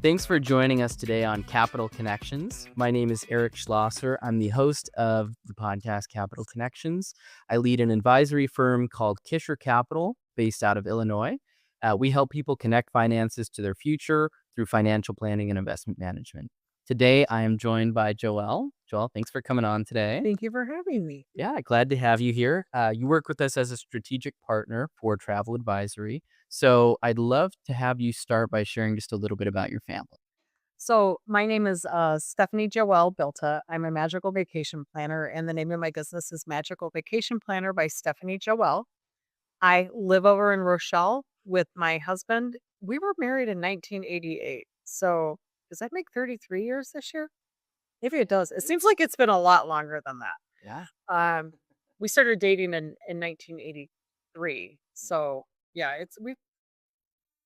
Thanks for joining us today on Capital Connections. My name is Eric Schlosser. I'm the host of the podcast Capital Connections. I lead an advisory firm called Kisher Capital based out of Illinois. We help people connect finances to their future through financial planning and investment management. Today, I am joined by Joelle. Joelle, thanks for coming on today. Thank you for having me. Yeah, glad to have you here. You work with us as a strategic partner for travel advisory. So I'd love to have you start by sharing just a little bit about your family. So my name is Stephanie Joelle Builta. I'm a magical vacation planner, and the name of my business is Magical Vacation Planner by Stephanie Joelle. I live over in Rochelle with my husband. We were married in 1988. So does that make 33 years this year? Maybe it does. It seems like it's been a lot longer than that. Yeah. We started dating in 1983. So yeah, we've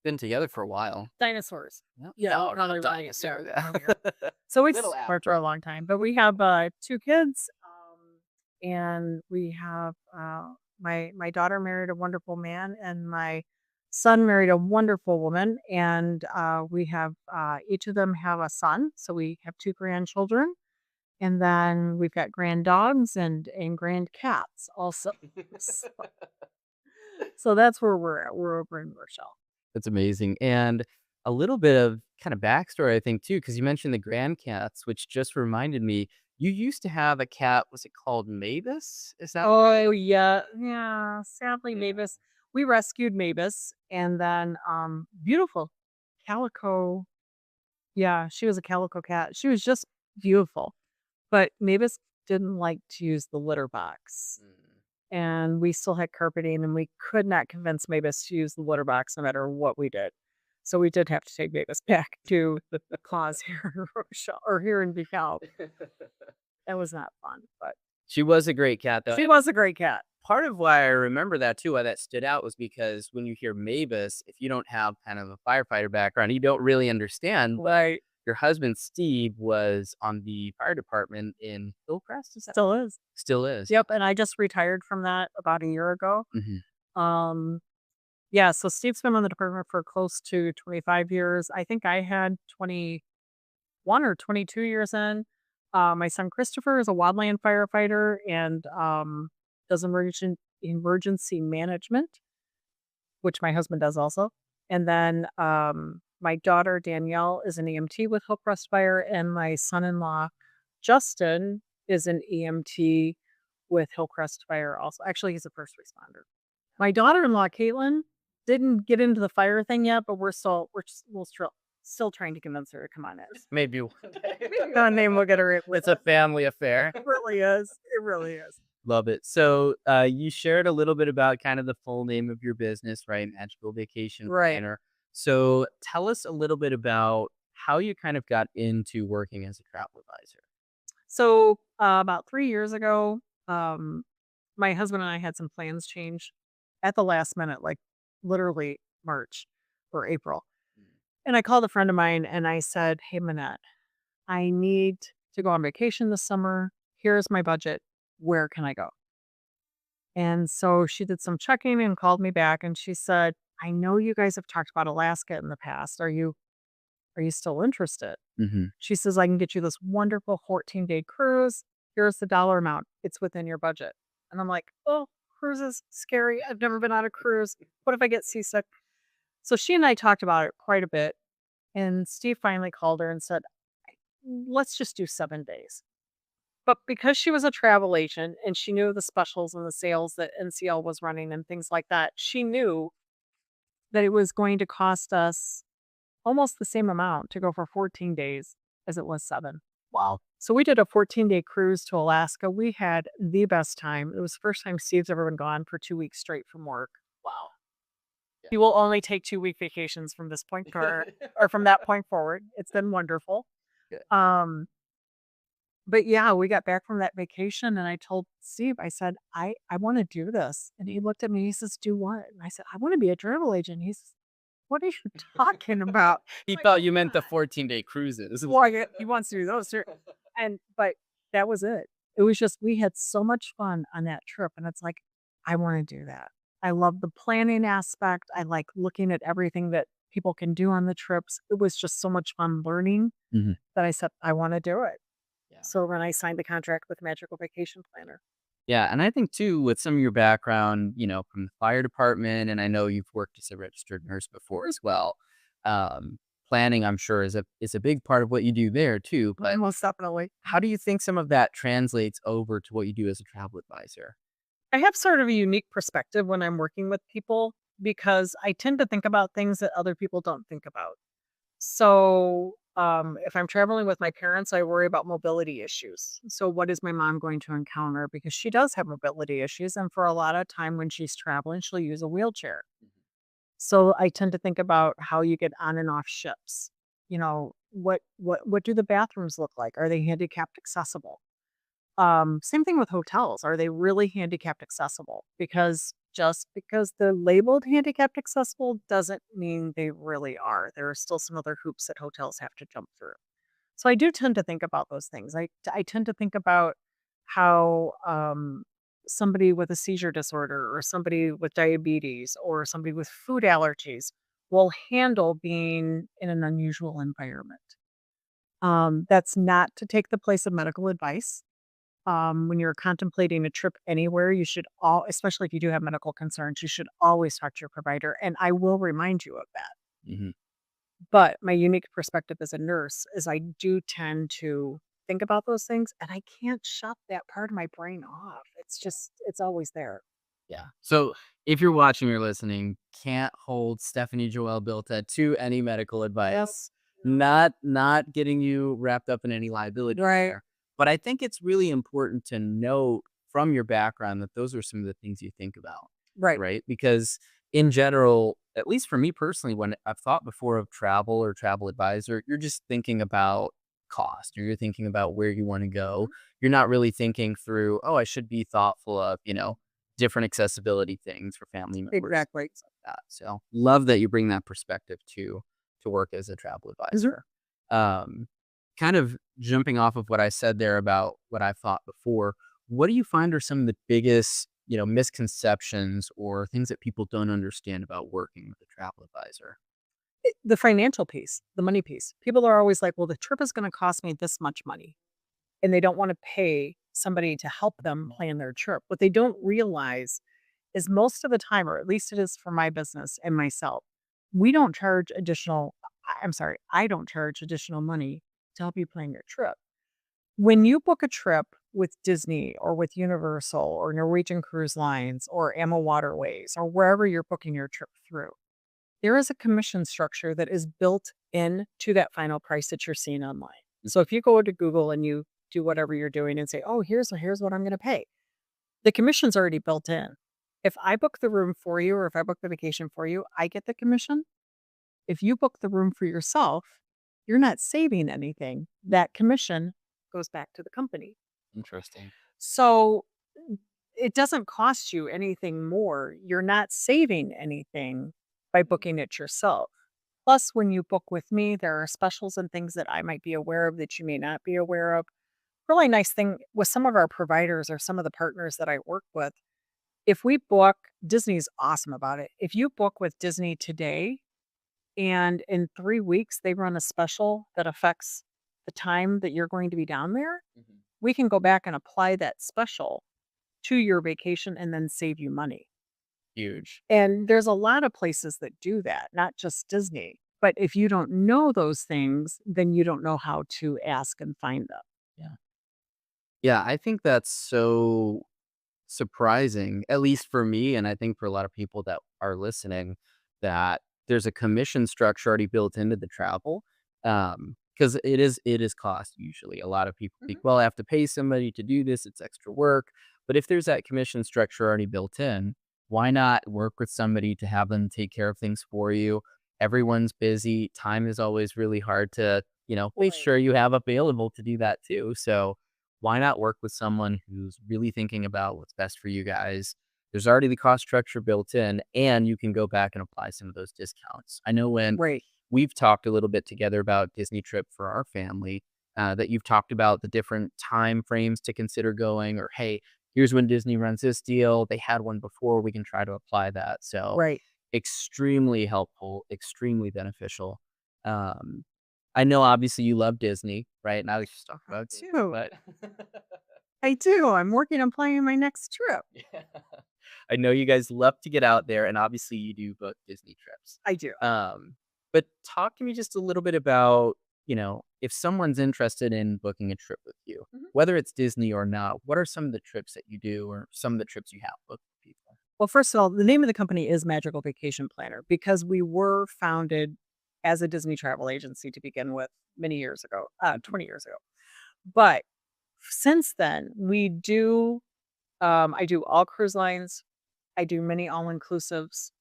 Been together for a while. dinosaurs. Yep. Yeah, No, not not a dinosaur. dinosaur. So we Little worked for a long time, but we have two kids, and we have my daughter married a wonderful man, and my son married a wonderful woman, and we have each of them have a son, so we have two grandchildren, and then we've got grand dogs and grand cats also. so, so that's where we're at. We're over in Rochelle. That's amazing. And a little bit of kind of backstory, I think, too, because you mentioned the grand cats, which just reminded me, you used to have a cat, was it called Mavis? Is that right? Oh, yeah. Yeah, sadly, Mavis we rescued Mavis, and then, beautiful calico yeah, she was a calico cat. She was just beautiful, but Mavis didn't like to use the litter box, Mm. and we still had carpeting, and we could not convince Mavis to use the litter box no matter what we did. So we did have to take Mavis back to the claws here in Rochelle or here in DeKalb. That was not fun, but She was a great cat, though. she was a great cat. Part of why I remember that too, why that stood out was because when you hear Mavis, if you don't have kind of a firefighter background, you don't really understand. Right. Your husband, Steve, was on the fire department in Hillcrest, is that Still is. still is? Yep, and I just retired from that about a year ago. Mhm. Um, yeah, so Steve's been on the department for close to 25 years. I think I had 21 or 22 years in. My son Christopher is a wildland firefighter and does emergency management, which my husband does also. And then my daughter Danielle is an EMT with Hillcrest Fire, and my son-in-law Justin is an EMT with Hillcrest Fire also. Actually, he's a first responder. My daughter-in-law Caitlin didn't get into the fire thing yet, but we're still trying to convince her to come on it. Maybe one day. Maybe one name we'll get her with It's a family affair. It really is. It really is. Love it. So, you shared a little bit about kind of the full name of your business, right? Magical Vacation Right. Planner. So, tell us a little bit about how you kind of got into working as a travel advisor. So about 3 years ago, my husband and I had some plans change at the last minute, like literally March or April. And I called a friend of mine and I said, "Hey, Manette, I need to go on vacation this summer. Here's my budget. Where can I go?" And so she did some checking and called me back and she said, "I know you guys have talked about Alaska in the past. Are you still interested?" Mhm. She says, "I can get you this wonderful 14-day cruise. Here's the dollar amount. It's within your budget." And I'm like, "Oh, cruises, scary. I've never been on a cruise. What if I get seasick?" So she and I talked about it quite a bit. And Steve finally called her and said, "Let's just do 7 days." But because she was a travel agent and she knew the specials and the sales that NCL was running and things like that, she knew that it was going to cost us almost the same amount to go for 14 days as it was 7. Wow. So we did a 14-day cruise to Alaska. We had the best time. It was the first time Steve's ever been gone for 2 weeks straight from work. Wow. He will only take 2-week vacations from this point or from that point forward. It's been wonderful. Good. But yeah, we got back from that vacation and I told Steve, I said, I want to do this. And he looked at me, he says, "Do what?" And I said, "I want to be a travel agent." He says, "What are you talking about?" He Like, thought you meant the "God." 14-day cruises. Well, he wants to do those too. But that was it. It was just, we had so much fun on that trip. And it's like, I want to do that. I love the planning aspect. I like looking at everything that people can do on the trips. It was just so much fun learning Mhm. that I said, I want to do it. Yeah. So then I signed the contract with Magical Vacation Planner. Yeah, and I think too, with some of your background, from the fire department, and I know you've worked as a registered nurse before as well. Planning, I'm sure, is a big part of what you do there too. But Most definitely. how do you think some of that translates over to what you do as a travel advisor? I have sort of a unique perspective when I'm working with people because I tend to think about things that other people don't think about. So, if I'm traveling with my parents, I worry about mobility issues. So, what is my mom going to encounter? Because she does have mobility issues. And for a lot of time when she's traveling, she'll use a wheelchair. So, I tend to think about how you get on and off ships. What do the bathrooms look like? Are they handicapped accessible? Same thing with hotels. Are they really handicapped accessible? Because just because they're labeled handicapped accessible doesn't mean they really are. There are still some other hoops that hotels have to jump through. So I do tend to think about those things. I tend to think about how somebody with a seizure disorder or somebody with diabetes or somebody with food allergies will handle being in an unusual environment. That's not to take the place of medical advice. When you're contemplating a trip anywhere, you should especially if you do have medical concerns, you should always talk to your provider. And I will remind you of that. Hmm. But my unique perspective as a nurse is I do tend to think about those things and I can't shut that part of my brain off. It's always there. Yeah. So if you're watching or listening, can't hold Stephanie Joelle Builta to any medical advice. Not getting you wrapped up in any liability Right. there. But I think it's really important to note from your background that those are some of the things you think about, Right. right? Because in general, at least for me personally, when I've thought before of travel or travel advisor, you're just thinking about cost or you're thinking about where you want to go. Mhm. You're not really thinking through, oh, I should be thoughtful of, different accessibility things for family members, Exactly. things like that. So love that you bring that perspective to work as a travel advisor. Um, Kind of jumping off of what I said there about what I've thought before, what do you find are some of the biggest, misconceptions or things that people don't understand about working with a travel advisor? The financial piece, the money piece. People are always like, well, the trip is going to cost me this much money. And they don't want to pay somebody to help them plan their trip. What they don't realize is most of the time, or at least it is for my business and myself, we don't charge additional, I'm sorry, I don't charge additional money to help you plan your trip. When you book a trip with Disney or with Universal or Norwegian Cruise Lines or Emma Waterways or wherever you're booking your trip through, there is a commission structure that is built into that final price that you're seeing online. So if you go to Google and you do whatever you're doing and say, "Oh, here's what I'm going to pay," the commission's already built in. If I book the room for you or if I book the vacation for you, I get the commission. If you book the room for yourself, you're not saving anything. That commission goes back to the company. Interesting. So it doesn't cost you anything more. You're not saving anything by booking it yourself. Plus, when you book with me, there are specials and things that I might be aware of that you may not be aware of. Really nice thing with some of our providers or some of the partners that I work with, if we book, Disney's awesome about it. If you book with Disney today and in 3 weeks they run a special that affects the time that you're going to be down there, Mhm. we can go back and apply that special to your vacation and then save you money. Huge. And there's a lot of places that do that, not just Disney. But if you don't know those things, then you don't know how to ask and find them. Yeah. Yeah, I think that's so surprising, at least for me, and I think for a lot of people that are listening, that there's a commission structure already built into the travel. Because it is cost usually. A lot of people think, Mhm. well, I have to pay somebody to do this, it's extra work. But if there's that commission structure already built in, why not work with somebody to have them take care of things for you? Everyone's busy. Time is always really hard to, make Right. sure you have available to do that too. So why not work with someone who's really thinking about what's best for you guys? There's already the cost structure built in, and you can go back and apply some of those discounts. I know when Right. we've talked a little bit together about Disney trip for our family, that you've talked about the different time frames to consider going, or hey, here's when Disney runs this deal. They had one before. We can try to apply that. So Right. extremely helpful, extremely beneficial. Um, I know obviously you love Disney, right? Now let's just talk about Disney, too. but I do. I'm working on planning my next trip. yeah. I know you guys love to get out there, and obviously you do book Disney trips. I do. But talk to me just a little bit about, if someone's interested in booking a trip with you, Mhm. whether it's Disney or not, what are some of the trips that you do or some of the trips you have booked with people? Well, first of all, the name of the company is Magical Vacation Planner because we were founded as a Disney travel agency to begin with many years ago, 20 years ago. But since then, I do all cruise lines. I do many all inclusives.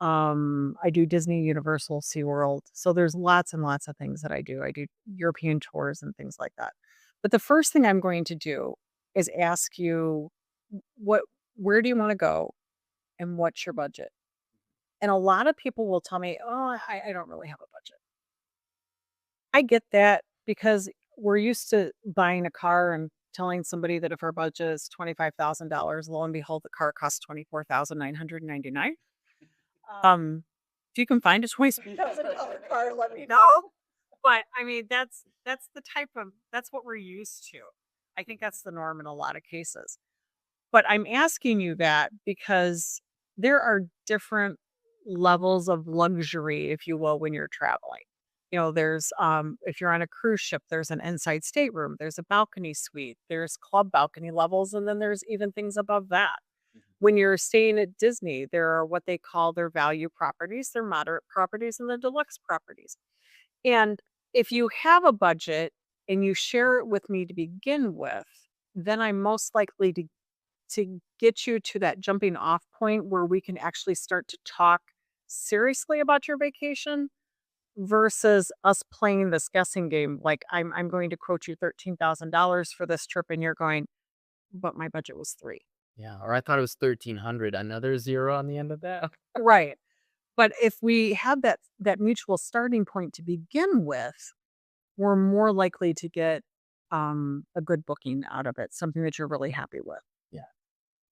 I do Disney, Universal, SeaWorld. So there's lots and lots of things that I do. I do European tours and things like that. But the first thing I'm going to do is ask you what where do you want to go and what's your budget? And a lot of people will tell me, "Oh, I don't really have a budget." I get that because we're used to buying a car and telling somebody that if our budget is $25,000, lo and behold, the car costs 24,999. If you can find a $27,000 car, let me know. But I mean, that's what we're used to. I think that's the norm in a lot of cases. But I'm asking you that because there are different levels of luxury, if you will, when you're traveling. There's if you're on a cruise ship, there's an inside stateroom, there's a balcony suite, there's club balcony levels, and then there's even things above that. When you're staying at Disney, there are what they call their value properties, their moderate properties, and the deluxe properties. And if you have a budget and you share it with me to begin with, then I'm most likely to get you to that jumping off point where we can actually start to talk seriously about your vacation versus us playing this guessing game. Like I'm going to quote you $13,000 for this trip, and you're going, but my budget was three. Yeah, or I thought it was 1,300. Another zero on the end of that. Right. But if we have that mutual starting point to begin with, we're more likely to get a good booking out of it, something that you're really happy with. Yeah.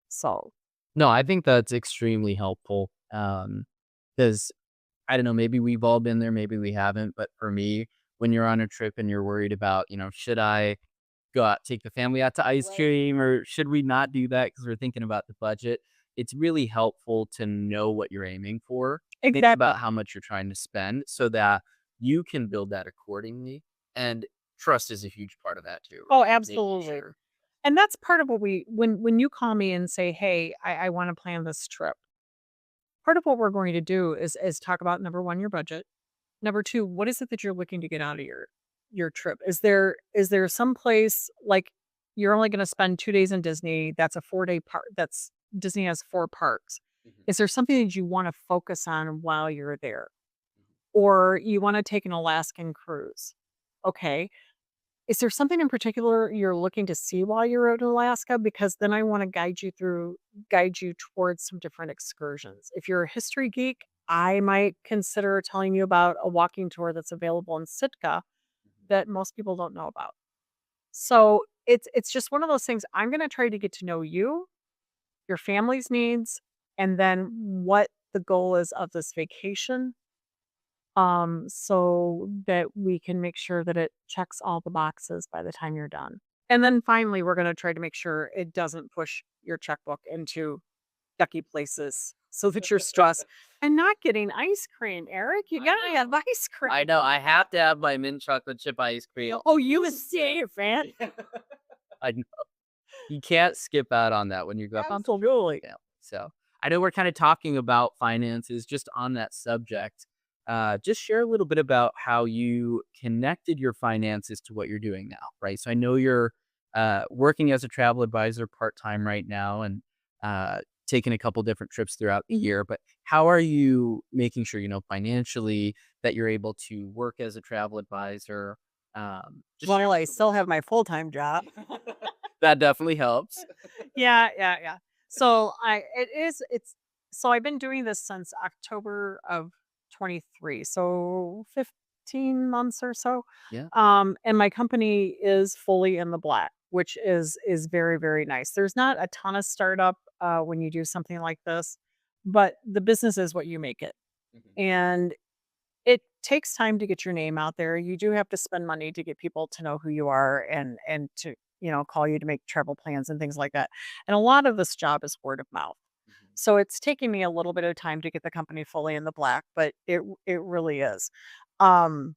So No, I think that's extremely helpful. Because I don't know, maybe we've all been there, maybe we haven't. But for me, when you're on a trip and you're worried about, should I go out, take the family out to ice right. cream, or should we not do that because we're thinking about the budget? It's really helpful to know what you're aiming for, think Exactly. about how much you're trying to spend so that you can build that accordingly. And trust is a huge part of that too, Oh, right? Making absolutely. sure. And that's part of what when you call me and say, "Hey, I want to plan this trip." Part of what we're going to do is talk about number one, your budget. Number two, what is it that you're looking to get out of your trip? Is there some place like you're only going to spend 2 days in Disney? That's a 4-day park. That's Disney has four parks. Mhm. Is there something that you want to focus on while you're there, or you want to take an Alaskan cruise? Okay, is there something in particular you're looking to see while you're out in Alaska? Because then I want to guide you towards some different excursions. If you're a history geek, I might consider telling you about a walking tour that's available in Sitka that most people don't know about. So it's just one of those things. I'm going to try to get to know you, your family's needs, and then what the goal is of this vacation, so that we can make sure that it checks all the boxes by the time you're done. And then finally, we're going to try to make sure it doesn't push your checkbook into yucky places so that you're stressed and not getting ice cream, Eric. You I got to have know. ice cream. I know. I have to have my mint chocolate chip ice cream. Oh, you a safe, man. I know. You can't skip out on that when you go up on Absolutely. family. So I know we're kind of talking about finances just on that subject. Just share a little bit about how you connected your finances to what you're doing now, right? So I know you're working as a travel advisor part time right now and taking a couple different trips throughout the year. But how are you making sure, financially that you're able to work as a travel advisor? Just share Well, a I little bit still have my full time job. that definitely helps. Yeah. So so I've been doing this since October of 23. So 15 months or so. Yeah. And my company is fully in the black, which is very, very nice. There's not a ton of startup when you do something like this. but the business is what you make it. And it takes time to get your name out there. You do have to spend money to get people to know who you are and to, call you to make travel plans and things like that. And a lot of this job is word of mouth. So it's taking me a little bit of time to get the company fully in the black, but it really is. Um,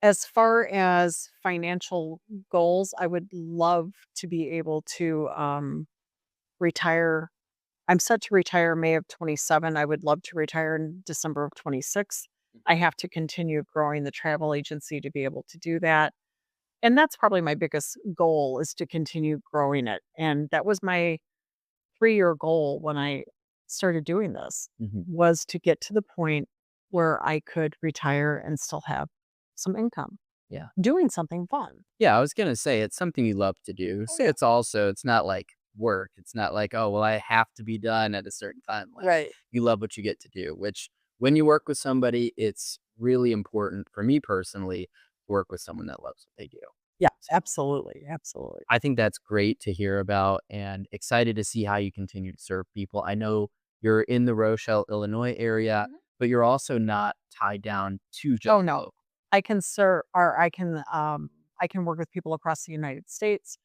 as far as financial goals, I would love to be able to retire. I'm set to retire May of 27. I would love to retire in December of 26. I have to continue growing the travel agency to be able to do that. And that's probably my biggest goal, is to continue growing it. And that was my 3-year goal when I started doing this, was to get to the point where I could retire and still have some income. Yeah. Doing something fun. Yeah, I was gonna say it's something you love to do. So it's not like work. It's not like, oh well, I have to be done at a certain time. Like, Right. you love what you get to do, which when you work with somebody, it's really important for me personally to work with someone that loves what they do. Yeah, absolutely. Absolutely. I think that's great to hear about and excited to see how you continue to serve people. I know you're in the Rochelle, Illinois area, but you're also not tied down to just Oh no. I can serve, or I can work with people across the United States.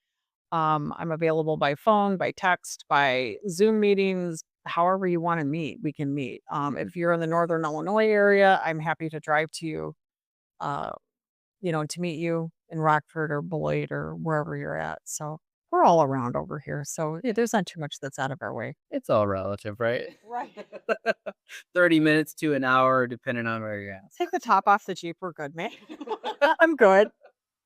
I'm available by phone, by text, by Zoom meetings, however you want to meet, we can meet. If you're in the Northern Illinois area, I'm happy to drive to you, uh, to meet you in Rockford or Beloit or wherever you're at. So we're all around over here. So yeah, there's not too much that's out of our way. It's all relative, right? Right. 30 minutes to an hour, depending on where you're at. Take the top off the Jeep. We're good, man. I'm good.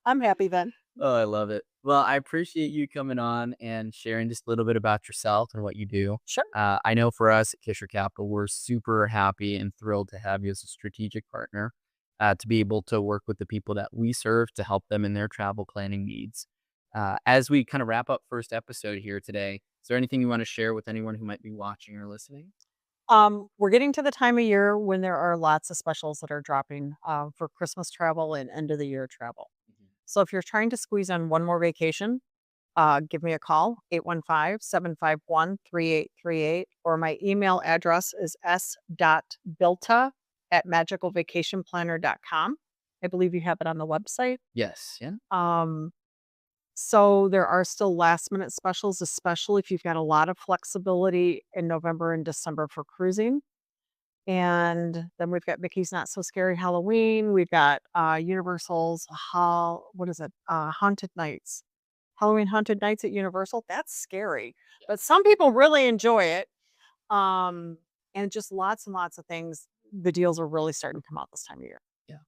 I'm happy then. Oh, I love it. Well, I appreciate you coming on and sharing just a little bit about yourself and what you do. Sure. I know for us at Kisher Capital, we're super happy and thrilled to have you as a strategic partner, to be able to work with the people that we serve to help them in their travel planning needs. As we kind of wrap up first episode here today, is there anything you want to share with anyone who might be watching or listening? We're getting to the time of year when there are lots of specials that are dropping for Christmas travel and end of the year travel. So if you're trying to squeeze in one more vacation, give me a call, 815-751-3838, or my email address is s.builta@magicalvacationplanner.com. I believe you have it on the website. Yes. Yeah. So there are still last minute specials, especially if you've got a lot of flexibility in November and December for cruising. And then we've got Mickey's Not So Scary Halloween. We've got Universal's Haunted Nights. Halloween Haunted Nights at Universal. That's scary. But some people really enjoy it. And just lots and lots of things. The deals are really starting to come out this time of year. Yeah.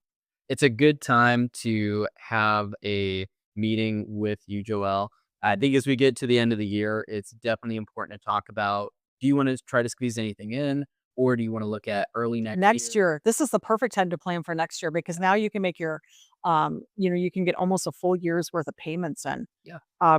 It's a good time to have a meeting with you, Joelle. I think as we get to the end of the year, it's definitely important to talk about, do you want to try to squeeze anything in? Or do you want to look at early next year? This is the perfect time to plan for next year, because now you can make your, you can get almost a full year's worth of payments in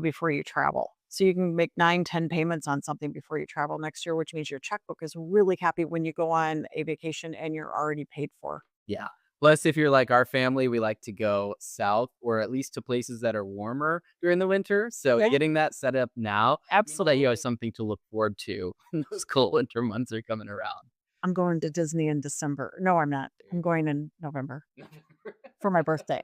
before you travel. So you can make 9-10 payments on something before you travel next year, which means your checkbook is really happy when you go on a vacation and you're already paid for. Yeah. Plus, if you're like our family, we like to go south, or at least to places that are warmer during the winter. So getting that set up now, so that you have something to look forward to when those cold winter months are coming around. I'm going to Disney in December. No, I'm not. I'm going in November for my birthday.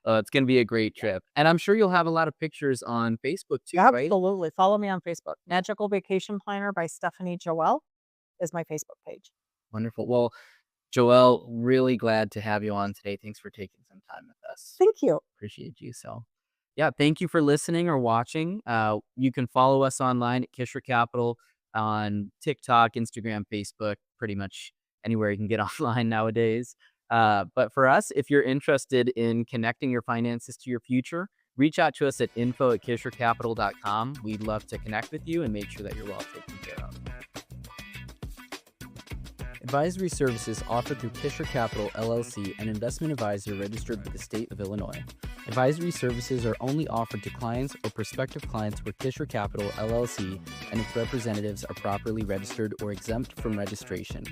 It's going to be a great trip. And I'm sure you'll have a lot of pictures on Facebook too, right? Absolutely. Follow me on Facebook. Magical Vacation Planner by Stephanie Joelle is my Facebook page. Wonderful. Well, Joelle, really glad to have you on today. Thanks for taking some time with us. Thank you. Appreciate you. So, yeah, thank you for listening or watching. You can follow us online at Kisher Capital on TikTok, Instagram, Facebook, pretty much anywhere you can get online nowadays. But for us, if you're interested in connecting your finances to your future, reach out to us at info@kishercapital.com. We'd love to connect with you and make sure that you're well taken care of. Advisory services offered through Kisher Capital, LLC, an investment advisor registered with the state of Illinois. Advisory services are only offered to clients or prospective clients where Kisher Capital, LLC and its representatives are properly registered or exempt from registration.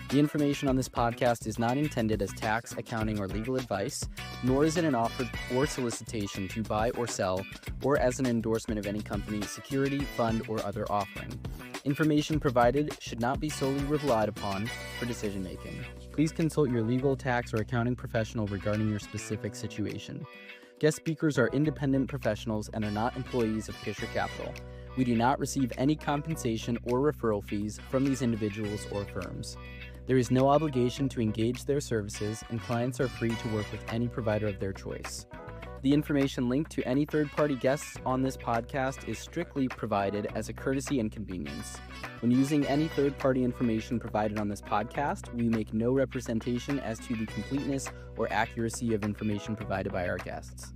The information on this podcast is not intended as tax, accounting, or legal advice, nor is it an offer or solicitation to buy or sell, or as an endorsement of any company, security, fund, or other offering. Information provided should not be solely relied upon for decision making. Please consult your legal, tax, or accounting professional regarding your specific situation. Guest speakers are independent professionals and are not employees of Kisher Capital. We do not receive any compensation or referral fees from these individuals or firms. There is no obligation to engage their services, and clients are free to work with any provider of their choice. The information linked to any third-party guests on this podcast is strictly provided as a courtesy and convenience. When using any third-party information provided on this podcast, we make no representation as to the completeness or accuracy of information provided by our guests.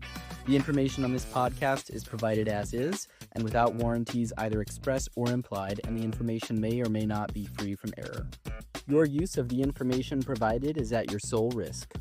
The information on this podcast is provided as is, and without warranties either express or implied, and the information may or may not be free from error. Your use of the information provided is at your sole risk.